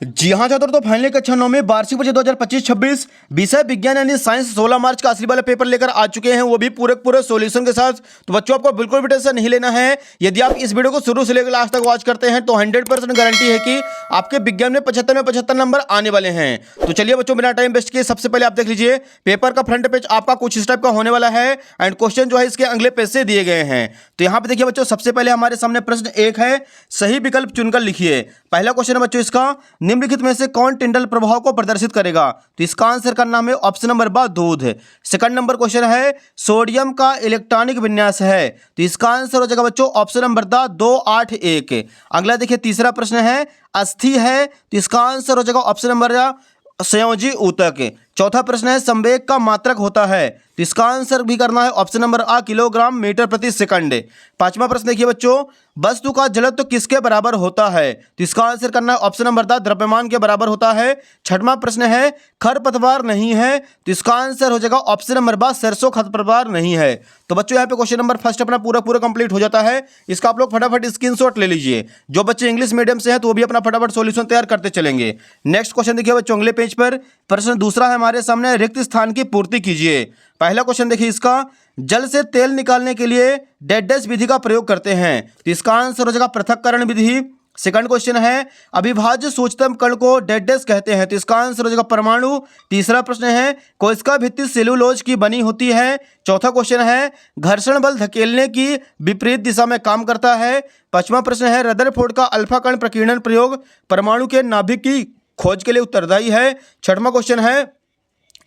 जी हाँ छात्रों, तो फाइनली कक्षा 9 में वार्षिक परीक्षा 2025-26 विषय विज्ञान यानी साइंस 16 मार्च का असली वाला पेपर लेकर आ चुके हैं, वो भी पूरे सॉल्यूशन के साथ। तो बच्चों आपको बिल्कुल भी टेंशन नहीं लेना है। यदि आप इस वीडियो को शुरू से लेकर लास्ट तक वॉच करते हैं तो 100% गारंटी है कि आपके विज्ञान में 75 में 75 नंबर आने वाले हैं। तो चलिए बच्चों, बिना टाइम वेस्ट किए सबसे पहले आप देख लीजिए पेपर का फ्रंट पेज आपका कुछ इस टाइप का होने वाला है एंड क्वेश्चन जो है इसके अगले पेज से दिए गए हैं। तो यहाँ पे देखिए बच्चों, सबसे पहले हमारे सामने प्रश्न 1 है, सही विकल्प चुनकर लिखिए। पहला क्वेश्चन है बच्चों इसका, निम्नलिखित में से कौन टिंडल प्रभाव को प्रदर्शित करेगा? तो इसका आंसर का नाम है ऑप्शन नंबर बा दूध। सेकंड नंबर क्वेश्चन है, सोडियम का इलेक्ट्रॉनिक विन्यास है? तो इसका आंसर हो जाएगा बच्चों ऑप्शन नंबर दा 281। अगला देखिए तीसरा प्रश्न है, अस्थि है? तो इसका आंसर हो जाएगा ऑप्शन नंबर संयोजी ऊतक। चौथा प्रश्न है, संवेग का मात्रक होता है? तो इसका आंसर भी करना है ऑप्शन नंबर आ किलोग्राम मीटर प्रति सेकंड। पांचवा प्रश्न देखिए बच्चों, वस्तु का जड़त्व तो किसके बराबर होता है? तो इसका आंसर करना है ऑप्शन नंबर दा द्रव्यमान के बराबर होता है। छठवां प्रश्न है, खरपतवार नहीं है? तो इसका आंसर हो जाएगा ऑप्शन नंबर बा सरसों खरपतवार नहीं है। तो बच्चों यहाँ पे क्वेश्चन नंबर फर्स्ट अपना पूरा कंप्लीट हो जाता है। इसका आप लोग फटाफट स्क्रीनशॉट ले लीजिए। जो बच्चे इंग्लिश मीडियम से हैं तो वो भी अपना फटाफट सॉल्यूशन तैयार करते चलेंगे। नेक्स्ट क्वेश्चन देखिए बच्चों अगले पेज पर, प्रश्न दूसरा है हमारे सामने, रिक्त स्थान की पूर्ति कीजिए। पहला क्वेश्चन देखिए इसका, जल से तेल निकालने के लिए डैश विधि का प्रयोग करते हैं? तो इसका आंसर हो जाएगा पृथक्करण विधि। सेकंड क्वेश्चन है, अविभाज्य सूक्ष्मतम कण को डैश कहते हैं? तो इसका आंसर हो जाएगा परमाणु। तीसरा प्रश्न है, कोशिका भित्ति सेलुलोज की बनी होती है? चौथा क्वेश्चन है, घर्षण बल धकेलने की विपरीत दिशा में काम करता है? पांचवा प्रश्न है, रदरफोर्ड का अल्फा कण प्रकीर्णन प्रयोग परमाणु के नाभिक की खोज के लिए उत्तरदायी है? छठवां क्वेश्चन है,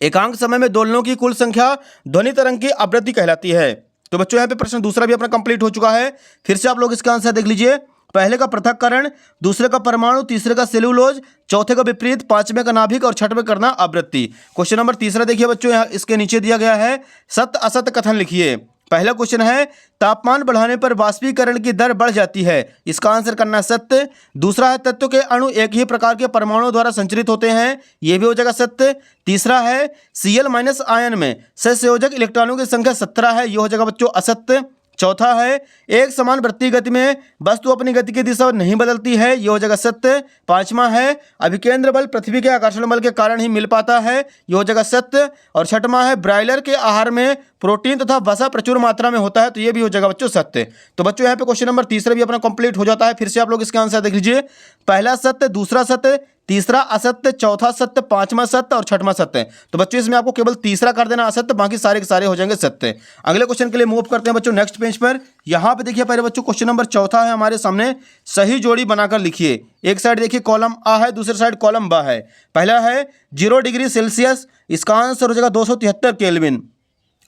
एकांक समय में दोलनों की कुल संख्या ध्वनि तरंग की आवृत्ति कहलाती है? तो बच्चों यहाँ पे प्रश्न दूसरा भी अपना कंप्लीट हो चुका है। फिर से आप लोग इसका आंसर देख लीजिए। पहले का पृथक्करण, दूसरे का परमाणु, तीसरे का सेलुलोज, चौथे का विपरीत, पांचवें का नाभिक और छठवें करना आवृत्ति। क्वेश्चन नंबर तीसरा देखिए बच्चों, यहाँ इसके नीचे दिया गया है, सत्य असत्य कथन लिखिए। पहला क्वेश्चन है, तापमान बढ़ाने पर वाष्पीकरण की दर बढ़ जाती है? इसका आंसर करना सत्य। दूसरा है, तत्व के अणु एक ही प्रकार के परमाणुओं द्वारा संचरित होते हैं? यह भी हो जाएगा सत्य। तीसरा है, Cl- आयन में सहसंयोजक इलेक्ट्रॉनों की संख्या 17 है? यह हो जाएगा बच्चों असत्य। चौथा है, एक समान वृत्तीय गति में वस्तु अपनी गति की दिशा नहीं बदलती है? यह हो जाएगा सत्य। पांचवा है, अभिकेंद्र बल पृथ्वी के आकर्षण बल के कारण ही मिल पाता है? यह हो जाएगा सत्य। और छठवां है, ब्रायलर के आहार में प्रोटीन तथा वसा प्रचुर मात्रा में होता है? तो यह भी हो जाएगा बच्चों सत्य। तो बच्चों यहाँ पे क्वेश्चन नंबर तीसरा भी अपना कंप्लीट हो जाता है। फिर से आप लोग इसका आंसर देख लीजिए। पहला सत्य, दूसरा सत्य, तीसरा असत्य, चौथा सत्य, पांचवा सत्य और छठवां सत्य। तो बच्चों इसमें आपको केवल तीसरा कर देना असत्य, बाकी सारे के सारे हो जाएंगे सत्य। अगले क्वेश्चन के लिए मूव करते हैं बच्चों नेक्स्ट पेज पर। यहां पे देखिए पहले बच्चों क्वेश्चन नंबर चौथा है हमारे सामने, सही जोड़ी बनाकर लिखिए। एक साइड देखिए कॉलम आ है, दूसरी साइड कॉलम बा है। पहला है 0 डिग्री सेल्सियस, इसका आंसर हो जाएगा 273 केल्विन।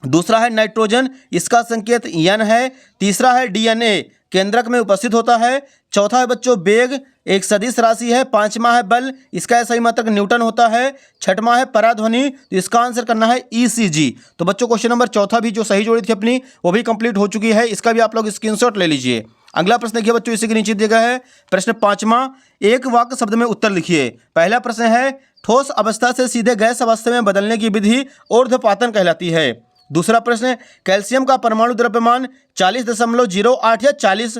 दूसरा है नाइट्रोजन, इसका संकेत N है। तीसरा है DNA, केंद्रक में उपस्थित होता है। चौथा है बच्चों वेग, एक सदिश राशि है। पांचवा है बल, इसका सही मात्रक न्यूटन होता है। छठवां है पराध्वनि, तो इसका आंसर करना है ECG। तो बच्चों क्वेश्चन नंबर चौथा भी जो सही जोड़ी थी अपनी वो भी कंप्लीट हो चुकी है। इसका भी आप लोग स्क्रीनशॉट ले लीजिए। अगला प्रश्न देखिए बच्चों, इसी के नीचे दिया गया है प्रश्न पांचवा, एक वाक्य शब्द में उत्तर लिखिए। पहला प्रश्न है, ठोस अवस्था से सीधे गैस अवस्था में बदलने की विधि ऊर्ध्वपातन कहलाती है? दूसरा प्रश्न, कैल्शियम का परमाणु द्रव्यमान 40.08 या 40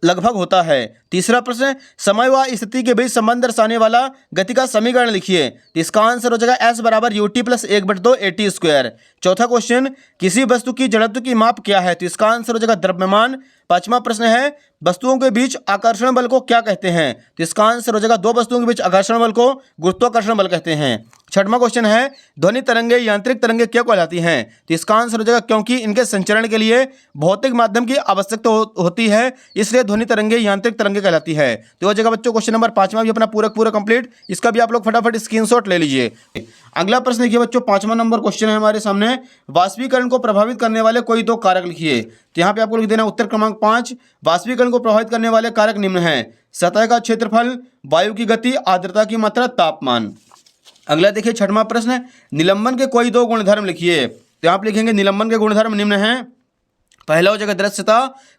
लगभग होता है? तीसरा प्रश्न, समय व स्थिति के बीच संबंध दर्शाने वाला गति का समीकरण लिखिए। तो इसका आंसर हो जाएगा S बराबर UT + 1/2 AT²। चौथा क्वेश्चन, किसी वस्तु की जड़त्व की माप क्या है? तो इसका आंसर हो जाएगा द्रव्यमान। पांचवा प्रश्न है, वस्तुओं के बीच आकर्षण बल को क्या कहते हैं? तो इसका आंसर हो जाएगा, दो वस्तुओं के बीच आकर्षण बल को गुरुत्वाकर्षण बल कहते हैं। छठवां क्वेश्चन है, ध्वनि तरंगे यांत्रिक तरंगे क्या कहलाती हैं? तो इसका आंसर हो जाएगा, क्योंकि इनके संचरण के लिए भौतिक माध्यम की आवश्यकता होती है, इसलिए ध्वनि तरंगे यांत्रिक तरंगे कहलाती है। तो हो जाएगा बच्चों क्वेश्चन नंबर पांचवा भी अपना पूरा कंप्लीट। इसका भी आप लोग फटाफट स्क्रीनशॉट ले लीजिए। अगला प्रश्न देखिए बच्चों, पांचवा नंबर क्वेश्चन है हमारे सामने, वाष्पीकरण को प्रभावित करने वाले कोई दो कारक लिखिए। तो यहाँ पे आपको लिख देना उत्तर क्रमांक 5, वाष्पीकरण को प्रभावित करने वाले कारक निम्न हैं, सतह का क्षेत्रफल, वायु की गति, आर्द्रता की मात्रा, तापमान। अगला देखिए छठवां प्रश्न, निलंबन के कोई दो गुणधर्म लिखिए। तो यहाँ पे लिखेंगे निलंबन के गुणधर्म निम्न हैं। पहला हो जाएगा दृश्यता,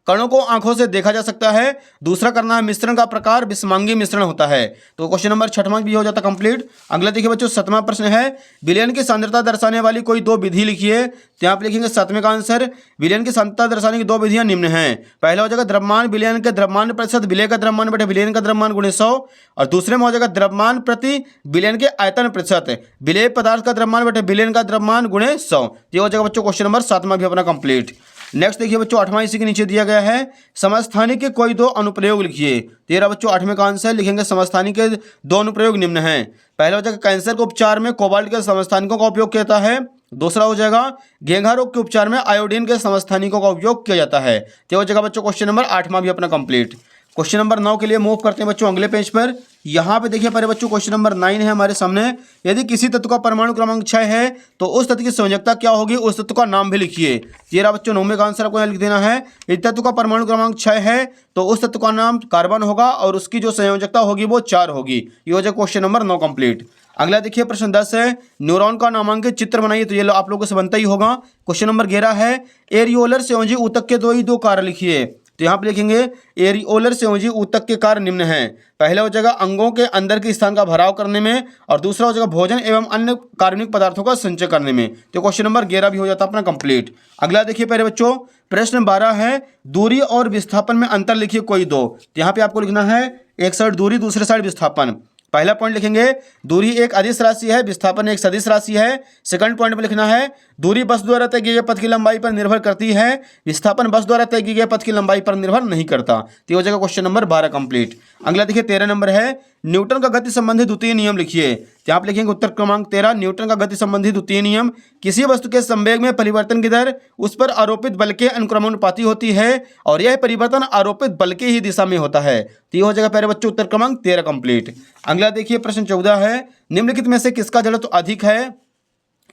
कणों को आंखों से देखा जा सकता है। दूसरा करना है मिश्रण का प्रकार, विषमांगी मिश्रण होता है। तो क्वेश्चन नंबर 6वां भी हो जाता कंप्लीट। अगला देखिए बच्चों 7वां प्रश्न है, विलयन की सांद्रता दर्शाने वाली कोई दो विधि लिखिए। तो यहाँ पे लिखेंगे 7वें का आंसर, विलयन की सांद्रता दर्शाने की दो विधियां निम्न हैं। पहला हो जाएगा द्रव्यमान विलयन के द्रव्यमान प्रतिशत विलय का द्रव्यमान बटे विलयन का द्रव्यमान गुणे 100, और दूसरे में हो जाएगा द्रव्यमान प्रति विलयन के आयतन प्रतिशत विलय पदार्थ का द्रव्यमान बटे विलयन का द्रव्यमान गुणे 100। ये हो जाएगा बच्चों क्वेश्चन नंबर 7वां भी अपना कंप्लीट। नेक्स्ट देखिए बच्चों 8वां इसी के नीचे दिया गया है, समस्थानिक के कोई दो अनुप्रयोग लिखिए। तेरा बच्चों 8वें का आंसर लिखेंगे समस्थानिक के दो अनुप्रयोग निम्न हैं। पहला हो जाएगा कैंसर के उपचार में कोबाल्ट के समस्थानिकों का उपयोग किया जाता है। दूसरा हो जाएगा घेंघा रोग के उपचार में आयोडीन के समस्थानिकों का उपयोग किया जाता है। तो हो जाएगा बच्चों क्वेश्चन नंबर 8वां भी अपना कंप्लीट। क्वेश्चन नंबर 9 के लिए मूव करते हैं बच्चों अगले पेज पर। यहाँ पे देखिए पहले बच्चों क्वेश्चन नंबर 9 है हमारे सामने, यदि किसी तत्व का परमाणु क्रमांक 6 है तो उस तत्व की संयोजकता क्या होगी, उस तत्व का नाम भी लिखिए। ये रहा बच्चों 9वें का आंसर आपको यहाँ लिख देना है, यदि तत्व का परमाणु क्रमांक 6 है तो उस तत्व का नाम कार्बन होगा और उसकी जो संयोजकता होगी वो 4 होगी। ये हो जाए क्वेश्चन नंबर 9 कंप्लीट। अगला देखिए प्रश्न 10 है, न्यूरॉन का नामांकित चित्र बनाइए। तो ये आप लोगों से बनता ही होगा। क्वेश्चन नंबर 11 है, एरियोलर संयोजी ऊतक के दो कार्य लिखिए। तो यहाँ पे लिखेंगे एरियोलर संयोजी ऊतक के कार्य निम्न हैं। पहला हो जाएगा अंगों के अंदर के स्थान का भराव करने में, और दूसरा हो जाएगा भोजन एवं अन्य कार्बनिक पदार्थों का संचय करने में। तो क्वेश्चन नंबर 11 भी हो जाता है अपना कंप्लीट। अगला देखिए पहले बच्चों प्रश्न 12 है, दूरी और विस्थापन में अंतर लिखिए कोई दो। तो यहाँ पे आपको लिखना है एक साइड दूरी दूसरे साइड विस्थापन। पहला पॉइंट लिखेंगे दूरी एक अदिश राशि है, विस्थापन एक सदिश राशि है। सेकंड पॉइंट में लिखना है दूरी बस द्वारा तय किए गए पथ की लंबाई पर निर्भर करती है, विस्थापन बस द्वारा तय किए गए पथ की लंबाई पर निर्भर नहीं करता। तो हो जाएगा क्वेश्चन नंबर 12 कंप्लीट। अगला देखिए 13 नंबर है, न्यूटन का गति संबंधी द्वितीय नियम लिखिए। तो आप लिखेंगे उत्तर क्रमांक 13, न्यूटन का गति संबंधी द्वितीय नियम, किसी वस्तु के संवेग में परिवर्तन की दर उस पर आरोपित बल के अनुक्रमानुपाती होती है और यह परिवर्तन आरोपित बल की ही दिशा में होता है। तो ये हो जाएगा पहले बच्चों उत्तर क्रमांक 13 कंप्लीट। अगला देखिए प्रश्न 14 है, निम्नलिखित में से किसका जड़त्व अधिक है।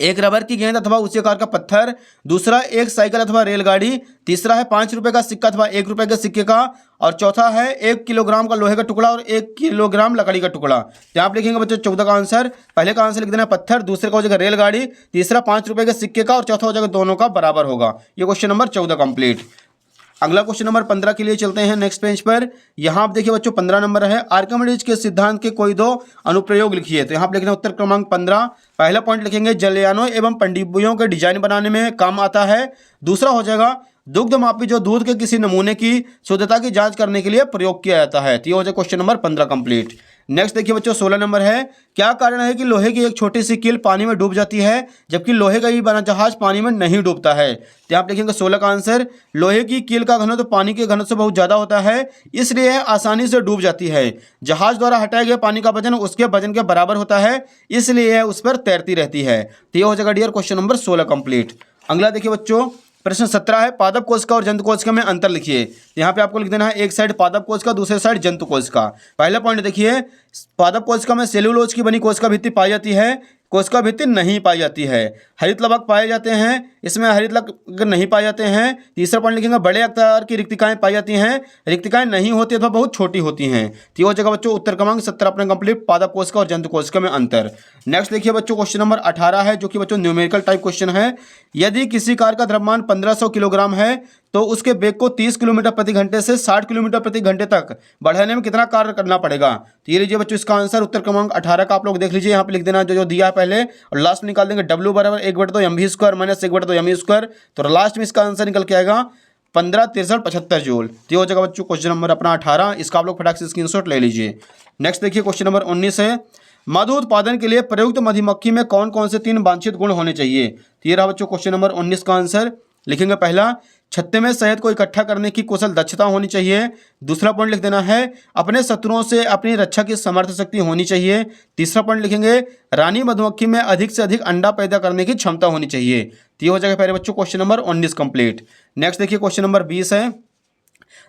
एक रबर की गेंद अथवा उसी आकार का पत्थर, दूसरा एक साइकिल अथवा रेलगाड़ी, तीसरा है 5 रुपए का सिक्का अथवा 1 रुपए के सिक्के का, और चौथा है 1 किलोग्राम का लोहे का टुकड़ा और 1 किलोग्राम लकड़ी का टुकड़ा। तो आप लिखेंगे बच्चों 14 का आंसर, पहले का आंसर लिख देना पत्थर, दूसरे का हो जाएगा रेलगाड़ी, तीसरा 5 रुपए के सिक्के का, और चौथा हो जाएगा दोनों का बराबर होगा। ये क्वेश्चन नंबर 14 कंप्लीट। अगला क्वेश्चन नंबर 15 के लिए चलते हैं नेक्स्ट पेज पर। यहाँ आप देखिए बच्चों 15 नंबर है, आर्किमिडीज के सिद्धांत के कोई दो अनुप्रयोग लिखिए। तो यहाँ पे लिखना उत्तर क्रमांक 15। पहला पॉइंट लिखेंगे जलयानों एवं पनडुब्बियों के डिजाइन बनाने में काम आता है। दूसरा हो जाएगा दुग्ध मापी जो दूध के किसी नमूने की शुद्धता की जांच करने के लिए प्रयोग किया जाता है। तो ये हो जाए क्वेश्चन नंबर 15 कंप्लीट। नेक्स्ट देखिए बच्चों 16 नंबर है, क्या कारण है कि लोहे की एक छोटी सी कील पानी में डूब जाती है जबकि लोहे का ही बना जहाज पानी में नहीं डूबता है। तो आप लिखेंगे 16 का आंसर, लोहे की कील का घनत्व पानी के घनत्व से बहुत ज़्यादा होता है, इसलिए यह आसानी से डूब जाती है। जहाज द्वारा हटाए गए पानी का वजन उसके वजन के बराबर होता है, इसलिए यह उस पर तैरती रहती है। तो ये हो जाएगा डियर क्वेश्चन नंबर 16 कंप्लीट। अगला देखिए बच्चों प्रश्न 17 है, पादप कोशिका और जंतु कोशिका में अंतर लिखिए। यहाँ पे आपको लिख देना है एक साइड पादप कोशिका, दूसरे साइड जंतु कोशिका। पहला पॉइंट देखिए, पादप कोशिका में सेल्यूलोज की बनी कोशिका भित्ति पाई जाती है, कोशिका भित्ति नहीं पाई जाती है। हरित लवक पाए जाते हैं, इसमें हरित लवक नहीं पाए जाते हैं। तीसरा पॉइंट लिखेंगे बड़े आकार की रिक्तिकाएं पाई जाती हैं, रिक्तिकाएं नहीं होती अथवा बहुत छोटी होती हैं। तो ये हो जाएगा बच्चों उत्तर क्रमांक 17 अपने कंप्लीट, पादप कोशिका और जंतु कोशिका में अंतर। नेक्स्ट देखिए बच्चों क्वेश्चन नंबर 18 है, जो कि बच्चों न्यूमेरिकल टाइप क्वेश्चन है। यदि किसी कार का द्रव्यमान 1500 किलोग्राम है तो उसके वेग को 30 किलोमीटर प्रति घंटे से 60 किलोमीटर प्रति घंटे तक बढ़ाने में कितना कार्य करना पड़ेगा। तो ये लीजिए बच्चों इसका आंसर उत्तर क्रमांक 18 का आप लोग देख लीजिए, यहाँ पे लिख देना जो दिया है पहले, और लास्ट में निकाल देंगे W बराबर 1/2 mv² माइनस 1/2 mv²। तो लास्ट में इसका आंसर निकल के आएगा 15 63 75 जूल। तो ये हो जाएगा बच्चों क्वेश्चन नंबर अपना 18, इसका आप लोग फटाक से स्क्रीनशॉट ले लीजिए। नेक्स्ट देखिए क्वेश्चन नंबर 19 है, मधु उत्पादन के लिए प्रयुक्त मधुमक्खी में कौन कौन से 3 वांछित गुण होने चाहिए। तो ये रहा बच्चों क्वेश्चन नंबर 19 का आंसर। लिखेंगे पहला, छत्ते में शहद को इकट्ठा करने की कुशल दक्षता होनी चाहिए। दूसरा पॉइंट लिख देना है, अपने शत्रुओं से अपनी रक्षा की समर्थ शक्ति होनी चाहिए। तीसरा पॉइंट लिखेंगे, रानी मधुमक्खी में अधिक से अधिक अंडा पैदा करने की क्षमता होनी चाहिए। तो ये हो जाएगा पहले बच्चों क्वेश्चन नंबर 19 कंप्लीट। नेक्स्ट देखिए क्वेश्चन नंबर 20 है,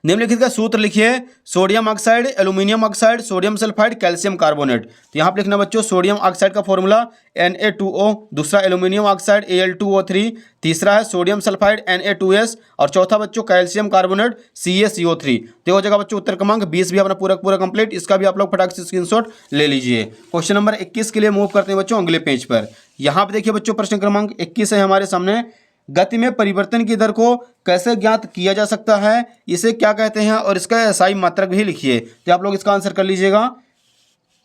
निम्नलिखित का सूत्र लिखिए, sodium oxide, aluminium oxide, sodium sulphide, calcium carbonate. तो यहाँ पे लिखना बच्चों सोडियम ऑक्साइड का फॉर्मूला Na2O, दूसरा एल्यूमिनियम ऑक्साइड Al2O3, तीसरा है सोडियम सल्फाइड Na2S, और चौथा बच्चों कैल्शियम कार्बोनेट CaCO3। तो हो जाएगा बच्चों उत्तर क्रमांक 20 भी अपना पूरा कंप्लीट, इसका भी आप लोग फटाक से स्क्रीनशॉट ले लीजिए। क्वेश्चन नंबर 21 के लिए मूव करते हैं बच्चों अगले पेज पर। यहाँ पे देखिए बच्चों प्रश्न क्रमांक 21 है हमारे सामने, गति में परिवर्तन की दर को कैसे ज्ञात किया जा सकता है, इसे क्या कहते हैं, और इसका एसआई मात्रक भी लिखिए। तो आप लोग इसका आंसर कर लीजिएगा।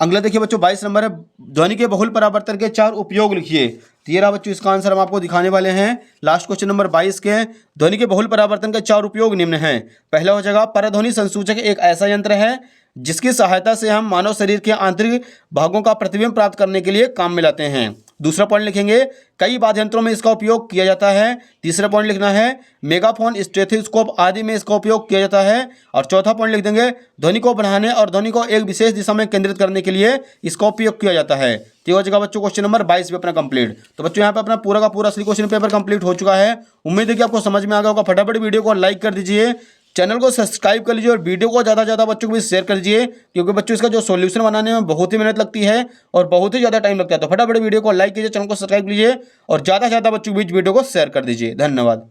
अगला देखिए बच्चों 22 नंबर है, ध्वनि के बहुल परावर्तन के 4 उपयोग लिखिए। तो ये रहा बच्चों इसका आंसर हम आपको दिखाने वाले हैं। लास्ट क्वेश्चन नंबर 22 के ध्वनि के बहुल परावर्तन के 4 उपयोग निम्न हैं। पहला हो जाएगा, परध्वनि संसूचक एक ऐसा यंत्र है जिसकी सहायता से हम मानव शरीर के आंतरिक भागों का प्रतिबिंब प्राप्त करने के लिए काम में लाते हैं। दूसरा पॉइंट लिखेंगे, कई वाद्य यंत्रों में इसका उपयोग किया जाता है। तीसरा पॉइंट लिखना है, मेगाफोन, स्टेथोस्कोप आदि में इसका उपयोग किया जाता है। और चौथा पॉइंट लिख देंगे, ध्वनि को बढ़ाने और ध्वनि को एक विशेष दिशा में केंद्रित करने के लिए इसका उपयोग किया जाता है। तो हो जाएगा बच्चों क्वेश्चन नंबर 22 भी अपना कंप्लीट। तो बच्चों यहाँ पे अपना पूरा का पूरा असली क्वेश्चन पेपर कंप्लीट हो चुका है। उम्मीद है कि आपको समझ में आ गया होगा। फटाफट वीडियो को लाइक कर दीजिए, चैनल को सब्सक्राइब कर लीजिए और वीडियो को ज़्यादा से ज़्यादा बच्चों को भी शेयर कर दीजिए, क्योंकि बच्चों इसका जो सॉल्यूशन बनाने में बहुत ही मेहनत लगती है और बहुत ही ज़्यादा टाइम लगता है। तो फटाफट वीडियो को लाइक कीजिए, चैनल को सब्सक्राइब कीजिए और ज़्यादा से ज़्यादा बच्चों के बीच वीडियो को शेयर कर दीजिए। धन्यवाद।